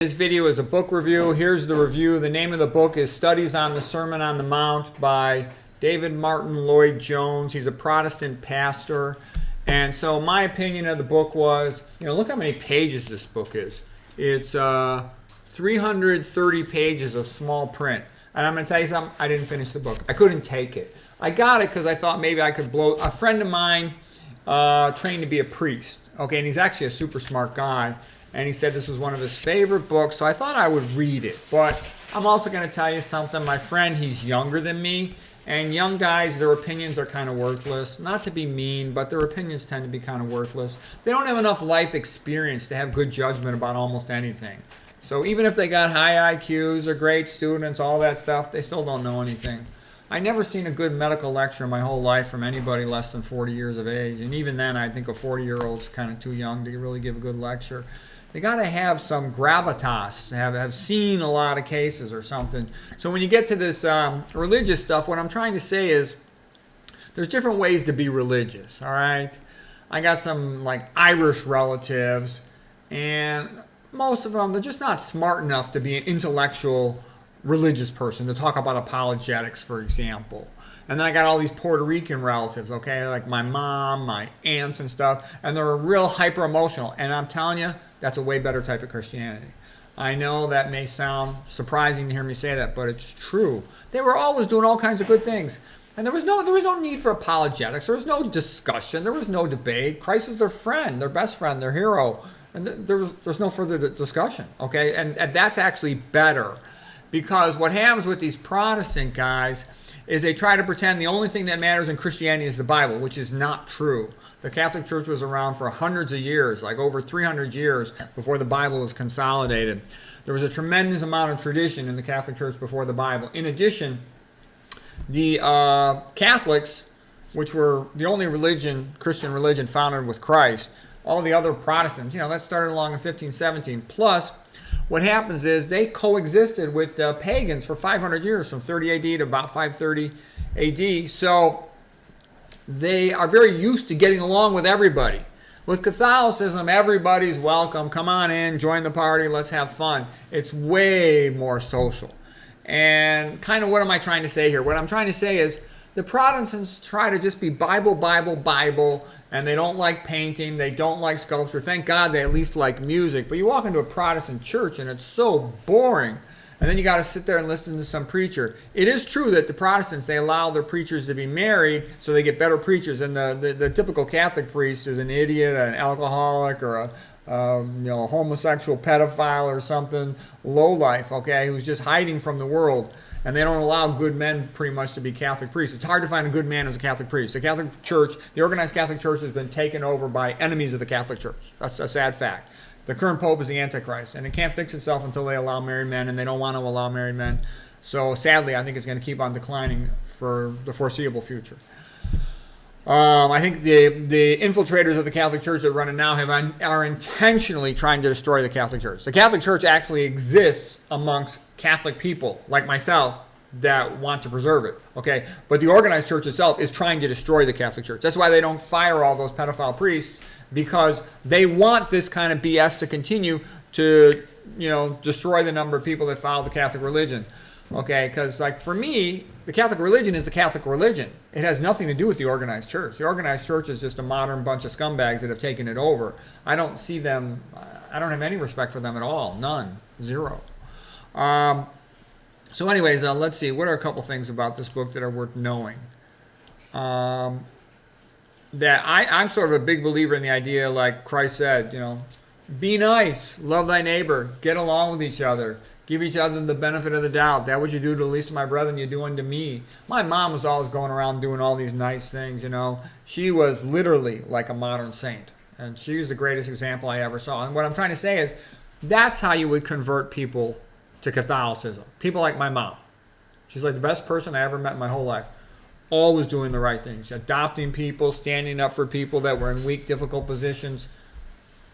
This video is a book review. Here's the review. The name of the book is Studies on the Sermon on the Mount by David Martin Lloyd Jones. He's a Protestant pastor. And so my opinion of the book was, look how many pages this book is. It's 330 pages of small print. And I'm going to tell you something, I didn't finish the book. I couldn't take it. I got it because I thought maybe I could blow. A friend of mine trained to be a priest, okay, and he's actually a super smart guy. And he said this was one of his favorite books, so I thought I would read it. But I'm also going to tell you something. My friend, he's younger than me, and young guys, their opinions are kind of worthless. Not to be mean, but their opinions tend to be kind of worthless. They don't have enough life experience to have good judgment about almost anything. So even if they got high IQs, they're great students, all that stuff, they still don't know anything. I never seen a good medical lecture in my whole life from anybody less than 40 years of age. And even then, I think a 40-year-old's kind of too young to really give a good lecture. They got to have some gravitas, have seen a lot of cases or something. So when you get to this religious stuff, what I'm trying to say is there's different ways to be religious, all right? I got some like Irish relatives, and most of them, they're just not smart enough to be an intellectual religious person, to talk about apologetics, for example. And then I got all these Puerto Rican relatives, okay, like my mom, my aunts and stuff, and they're real hyper emotional. And I'm telling you, that's a way better type of Christianity. I know that may sound surprising to hear me say that, but it's true. They were always doing all kinds of good things. And there was no need for apologetics. There was no discussion. There was no debate. Christ is their friend, their best friend, their hero. And there's no further discussion, okay? And that's actually better. Because what happens with these Protestant guys is they try to pretend the only thing that matters in Christianity is the Bible, which is not true. The Catholic Church was around for hundreds of years, like over 300 years before the Bible was consolidated. There was a tremendous amount of tradition in the Catholic Church before the Bible. In addition, the Catholics, which were the only Christian religion founded with Christ, all the other Protestants, that started along in 1517. Plus, what happens is they coexisted with pagans for 500 years, from 30 AD to about 530 AD. So they are very used to getting along with everybody. With Catholicism, everybody's welcome. Come on in, join the party, let's have fun. It's way more social. And kind of what am I trying to say here? What I'm trying to say is the Protestants try to just be Bible, Bible, Bible, and they don't like painting, they don't like sculpture. Thank God they at least like music. But you walk into a Protestant church and it's so boring. And then you got to sit there and listen to some preacher. It is true that the Protestants, they allow their preachers to be married so they get better preachers. And the typical Catholic priest is an idiot, an alcoholic, or a homosexual pedophile or something, lowlife, okay, who's just hiding from the world. And they don't allow good men pretty much to be Catholic priests. It's hard to find a good man as a Catholic priest. The Catholic Church, the organized Catholic Church, has been taken over by enemies of the Catholic Church. That's a sad fact. The current pope is the Antichrist, and it can't fix itself until they allow married men, and they don't want to allow married men. So sadly, I think it's going to keep on declining for the foreseeable future. I think the infiltrators of the Catholic Church that run it now are intentionally trying to destroy the Catholic Church. The Catholic Church actually exists amongst Catholic people like myself that want to preserve it, okay? But the organized church itself is trying to destroy the Catholic Church. That's why they don't fire all those pedophile priests, because they want this kind of BS to continue to, destroy the number of people that follow the Catholic religion, okay? Because, like, for me, the Catholic religion is the Catholic religion. It has nothing to do with the organized church. The organized church is just a modern bunch of scumbags that have taken it over. I don't have any respect for them at all. None. Zero. So anyways, let's see. What are a couple things about this book that are worth knowing? That I'm sort of a big believer in the idea, like Christ said, be nice, love thy neighbor, get along with each other, give each other the benefit of the doubt. That what you do to the least of my brethren, you do unto me. My mom was always going around doing all these nice things, She was literally like a modern saint. And she was the greatest example I ever saw. And what I'm trying to say is, that's how you would convert people to Catholicism. People like my mom. She's like the best person I ever met in my whole life. Always doing the right things. Adopting people, standing up for people that were in weak, difficult positions.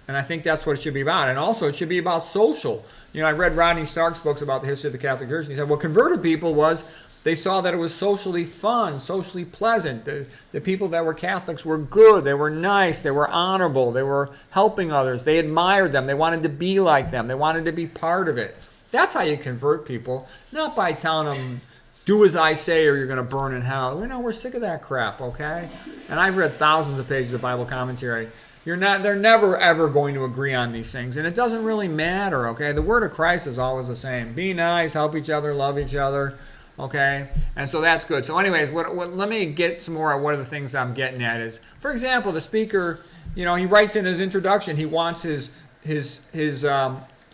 And I think that's what it should be about. And also, it should be about social. I read Rodney Stark's books about the history of the Catholic Church, and he said what converted people was They saw that it was socially fun, socially pleasant. The people that were Catholics were good. They were nice. They were honorable. They were helping others. They admired them. They wanted to be like them. They wanted to be part of it. That's how you convert people, not by telling them, do as I say or you're going to burn in hell. We're sick of that crap, okay? And I've read thousands of pages of Bible commentary. They're never, ever going to agree on these things. And it doesn't really matter, okay? The word of Christ is always the same. Be nice, help each other, love each other, okay? And so that's good. So anyways, let me get some more of what are the things I'm getting at is, for example, the speaker, he writes in his introduction, he wants his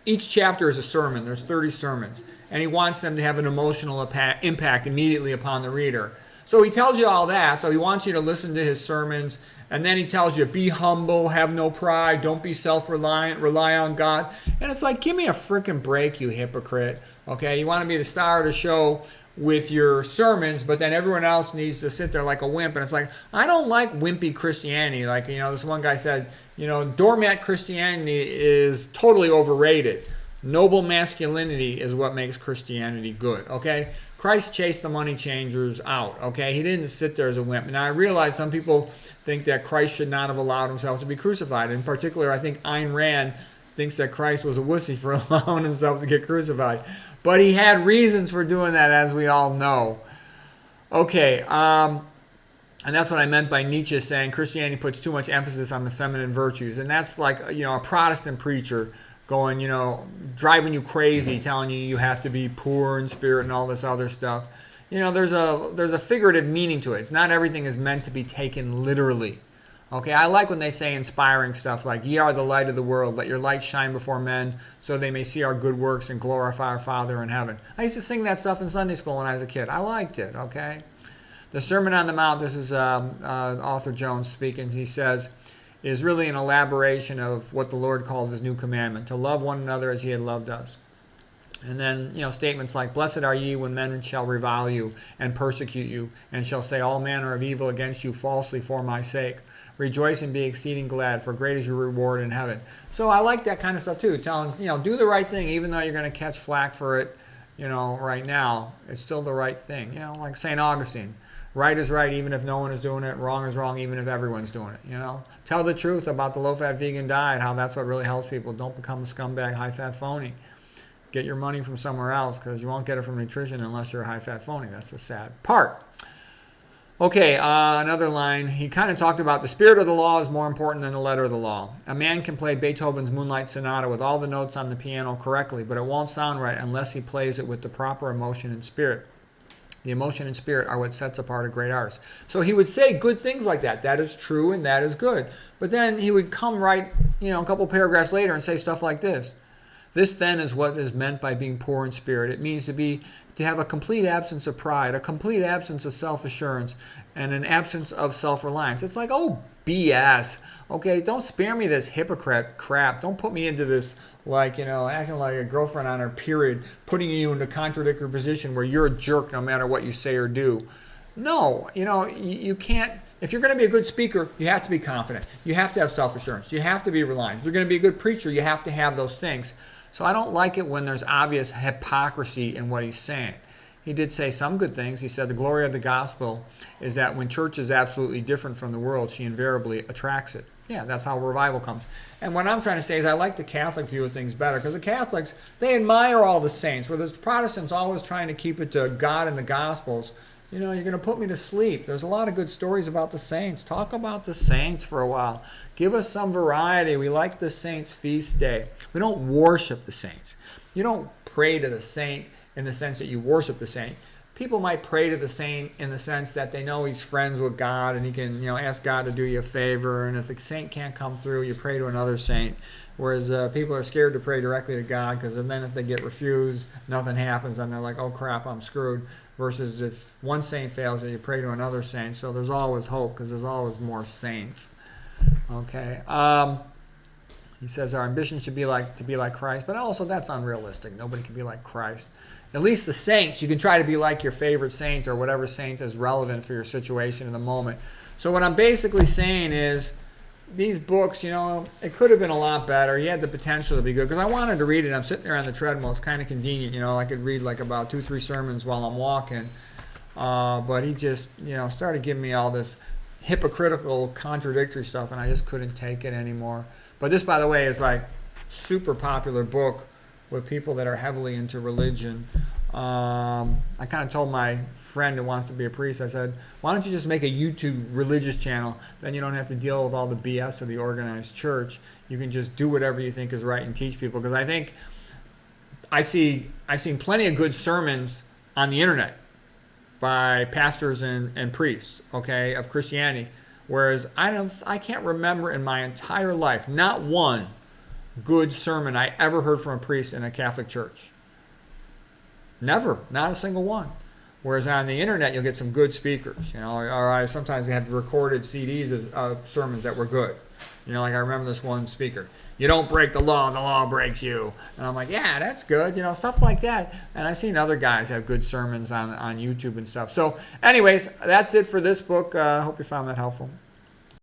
each chapter is a sermon. There's 30 sermons. And he wants them to have an emotional impact immediately upon the reader. So he tells you all that. So he wants you to listen to his sermons. And then he tells you, be humble, have no pride, don't be self-reliant, rely on God. And it's like, give me a freaking break, you hypocrite. Okay, you want to be the star of the show with your sermons, but then everyone else needs to sit there like a wimp. And it's like, I don't like wimpy Christianity. Like, this one guy said, doormat Christianity is totally overrated. Noble masculinity is what makes Christianity good, okay? Christ chased the money changers out, okay? He didn't sit there as a wimp. Now, I realize some people think that Christ should not have allowed himself to be crucified. In particular, I think Ayn Rand thinks that Christ was a wussy for allowing himself to get crucified. But he had reasons for doing that, as we all know. Okay, and that's what I meant by Nietzsche saying Christianity puts too much emphasis on the feminine virtues. And that's like, a Protestant preacher going, driving you crazy, telling you have to be poor in spirit and all this other stuff. There's a figurative meaning to it. It's not everything is meant to be taken literally. Okay, I like when they say inspiring stuff like, ye are the light of the world, let your light shine before men so they may see our good works and glorify our Father in heaven. I used to sing that stuff in Sunday school when I was a kid. I liked it, okay? The Sermon on the Mount, this is author Jones speaking, he says, is really an elaboration of what the Lord called his new commandment, to love one another as he had loved us. And then, statements like, blessed are ye when men shall revile you and persecute you, and shall say all manner of evil against you falsely for my sake. Rejoice and be exceeding glad, for great is your reward in heaven. So I like that kind of stuff too, telling, do the right thing, even though you're going to catch flack for it, right now. It's still the right thing. Like St. Augustine. Right is right even if no one is doing it. Wrong is wrong even if everyone's doing it. Tell the truth about the low-fat vegan diet, how that's what really helps people. Don't become a scumbag, high-fat phony. Get your money from somewhere else because you won't get it from nutrition unless you're a high-fat phony. That's the sad part. Okay, another line. He kind of talked about the spirit of the law is more important than the letter of the law. A man can play Beethoven's Moonlight Sonata with all the notes on the piano correctly, but it won't sound right unless he plays it with the proper emotion and spirit. The emotion and spirit are what sets apart a great artist. So he would say good things like that. That is true and that is good. But then he would come right, a couple paragraphs later and say stuff like this. This then is what is meant by being poor in spirit. It means to have a complete absence of pride, a complete absence of self-assurance, and an absence of self-reliance. It's like, oh, BS. Okay, don't spare me this hypocrite crap. Don't put me into this, acting like a girlfriend on her period, putting you into a contradictory position where you're a jerk no matter what you say or do. No, you can't. If you're going to be a good speaker, you have to be confident. You have to have self-assurance. You have to be reliant. If you're going to be a good preacher, you have to have those things. So I don't like it when there's obvious hypocrisy in what he's saying. He did say some good things. He said the glory of the gospel is that when church is absolutely different from the world, she invariably attracts it. Yeah, that's how revival comes. And what I'm trying to say is I like the Catholic view of things better because the Catholics, they admire all the saints, whereas the Protestants always trying to keep it to God and the Gospels. You're going to put me to sleep. There's a lot of good stories about the saints. Talk about the saints for a while. Give us some variety. We like the saints' feast day. We don't worship the saints. You don't pray to the saint in the sense that you worship the saint. People might pray to the saint in the sense that they know he's friends with God and he can, ask God to do you a favor. And if the saint can't come through, you pray to another saint. Whereas people are scared to pray directly to God because then if they get refused, nothing happens and they're like, oh crap, I'm screwed. Versus if one saint fails, you pray to another saint. So there's always hope because there's always more saints. Okay. He says our ambition should be to be like Christ, but also that's unrealistic. Nobody can be like Christ. At least the saints, you can try to be like your favorite saint or whatever saint is relevant for your situation in the moment. So what I'm basically saying is these books, it could have been a lot better. He had the potential to be good because I wanted to read it. I'm sitting there on the treadmill. It's kind of convenient. I could read like about 2-3 sermons while I'm walking. But he just, started giving me all this hypocritical, contradictory stuff, and I just couldn't take it anymore. But this, by the way, is like super popular book with people that are heavily into religion. I kind of told my friend who wants to be a priest, I said, why don't you just make a YouTube religious channel? Then you don't have to deal with all the BS of the organized church. You can just do whatever you think is right and teach people. Because I think I've seen plenty of good sermons on the internet by pastors and priests, okay, of Christianity. Whereas I can't remember in my entire life, not one good sermon I ever heard from a priest in a Catholic church. Never, not a single one. Whereas on the internet, you'll get some good speakers, or sometimes they have recorded CDs of sermons that were good. Like I remember this one speaker, you don't break the law breaks you. And I'm like, yeah, that's good, stuff like that. And I've seen other guys have good sermons on YouTube and stuff. So anyways, that's it for this book. I hope you found that helpful.